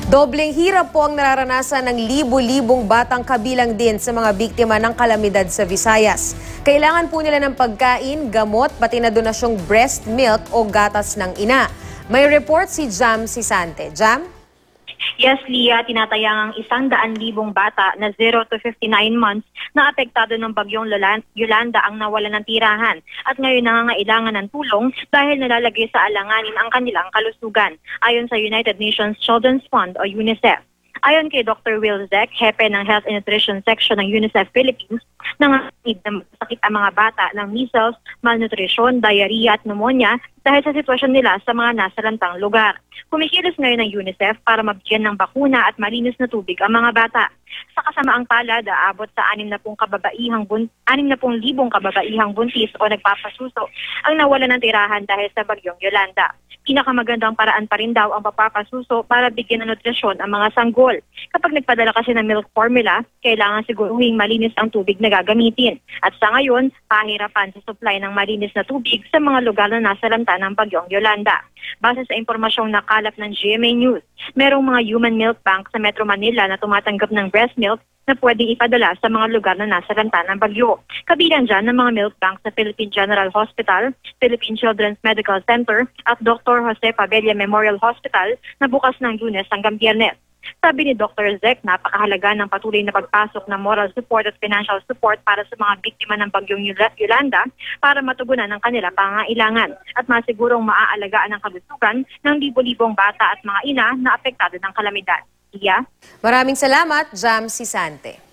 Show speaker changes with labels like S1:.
S1: Dobleng hirap po ang nararanasan ng libu-libong batang kabilang din sa mga biktima ng kalamidad sa Visayas. Kailangan po nila ng pagkain, gamot, pati na donasyong breast milk o gatas ng ina. May report si Jam Sisante. Jam?
S2: Yes, Leah, tinatayang ang 100,000 bata na 0 to 59 months na apektado ng bagyong Yolanda ang nawalan ng tirahan at ngayon nangangailangan ng tulong dahil nalalagay sa alanganin ang kanilang kalusugan, ayon sa United Nations Children's Fund o UNICEF. Ayon kay Dr. Will Zek, hepe ng Health and Nutrition Section ng UNICEF Philippines, nanganganib na masakit ang mga bata ng measles, malnutrition, diarrhea at pneumonia dahil sa sitwasyon nila sa mga nasalantang lugar. Kumikilos ngayon ng UNICEF para mabigyan ng bakuna at malinis na tubig ang mga bata. Sa kasamaang palad, aabot sa 60,000 kababaihang buntis o nagpapasuso ang nawalan ng tirahan dahil sa bagyong Yolanda. Pinakamagandang paraan pa rin daw ang pagpapasuso para bigyan ng nutrisyon ang mga sanggol. Kapag nagpadala kasi ng milk formula, kailangan siguruhing malinis ang tubig na gagamitin. At sa ngayon, pahirapan sa supply ng malinis na tubig sa mga lugar na nasalanta ng bagyong Yolanda. Base sa impormasyong nakalap ng GMA News, merong mga human milk bank sa Metro Manila na tumatanggap ng breast milk na pwedeng ipadala sa mga lugar na nasalanta ng bagyo. Kabilang dyan ng mga milk bank sa Philippine General Hospital, Philippine Children's Medical Center at Dr. Jose Pabella Memorial Hospital na bukas ng Lunes hanggang Biyernes. Sabi ni Dr. Zek, napakahalaga ng patuloy na pagpasok ng moral support at financial support para sa mga biktima ng bagyong Yolanda para matugunan ang kanila pangangailangan at masigurong maaalagaan ang kalusugan ng libo-libong bata at mga ina na apektado ng kalamidad. Iya?
S1: Maraming salamat, Jam Sisante.